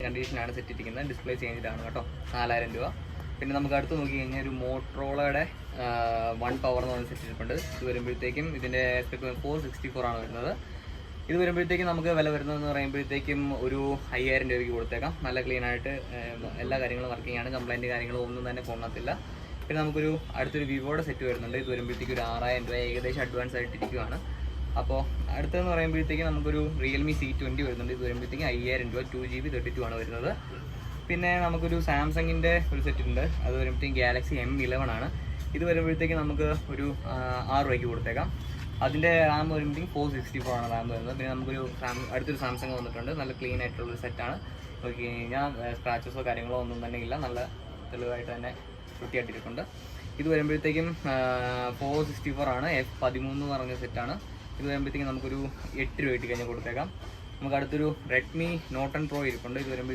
കണ്ടീഷനാണ് സെറ്റ് ഇട്ടിരിക്കുന്നത്. ഡിസ്പ്ലേ ചേഞ്ചാണ് കേട്ടോ, 4000 രൂപ. പിന്നെ നമുക്ക് അടുത്ത് നോക്കി കഴിഞ്ഞാൽ ഒരു മോട്ടറോളയുടെ 1 പവർ എന്ന് പറഞ്ഞ സെറ്റ് ഇരിപ്പുണ്ട്. ഇത് വരുമ്പോഴത്തേക്കും ഇതിൻ്റെ 464 ആണ് വരുന്നത്. ഇത് വരുമ്പോഴത്തേക്കും നമുക്ക് വില വരുന്നതെന്ന് പറയുമ്പോഴത്തേക്കും ഒരു 5000 രൂപയ്ക്ക് കൊടുത്തേക്കാം. നല്ല ക്ലീനായിട്ട് എല്ലാ കാര്യങ്ങളും വർക്കിംഗ് ആണ്, കംപ്ലൈൻറ്റ് കാര്യങ്ങളും ഒന്നും തന്നെ കൊള്ളത്തില്ല. പിന്നെ നമുക്കൊരു അടുത്തൊരു വിവോയുടെ സെറ്റ് വരുന്നുണ്ട്. ഇത് വരുമ്പോഴത്തേക്കും ഒരു 6000 രൂപ ഏകദേശം അഡ്വാൻസ് ആയിട്ടിരിക്കുകയാണ്. അപ്പോൾ അടുത്തതെന്ന് പറയുമ്പോഴത്തേക്കും നമുക്കൊരു റിയൽമി C20 വരുന്നുണ്ട്. ഇത് വരുമ്പോഴത്തേക്കും 5000 രൂപ, 2GB 32 ആണ് വരുന്നത്. പിന്നെ നമുക്കൊരു സാംസങ്ങിൻ്റെ ഒരു സെറ്റ് ഉണ്ട്. അത് വരുമ്പോഴത്തേക്കും ഗാലക്സി M11 ആണ്. ഇത് വരുമ്പോഴത്തേക്കും നമുക്ക് ഒരു 6 രൂപയ്ക്ക് കൊടുത്തേക്കാം. അതിൻ്റെ റാം വരുമ്പോഴത്തേക്കും 464 ആണ് റാം വരുന്നത്. പിന്നെ നമുക്കൊരു അടുത്തൊരു സാംസങ് വന്നിട്ടുണ്ട്. നല്ല ക്ലീൻ ആയിട്ടുള്ളൊരു സെറ്റാണ്. നോക്കി കഴിഞ്ഞാൽ സ്ക്രാച്ചസോ കാര്യങ്ങളോ ഒന്നും തന്നെ ഇല്ല, നല്ല തെളിവായിട്ട് തന്നെ വൃത്തിയായിട്ടിരിക്കുന്നുണ്ട്. ഇത് വരുമ്പോഴത്തേക്കും 464 ആണ്. F13 എന്ന് പറഞ്ഞ സെറ്റാണ്. ഇത് വരുമ്പോഴത്തേക്കും നമുക്കൊരു 8 രൂപ കിട്ടി കഴിഞ്ഞാൽ കൊടുത്തേക്കാം. നമുക്ക് അടുത്തൊരു റെഡ്മി Note 10 Pro ഇരിപ്പുണ്ട്. ഇത് വരുമ്പോൾ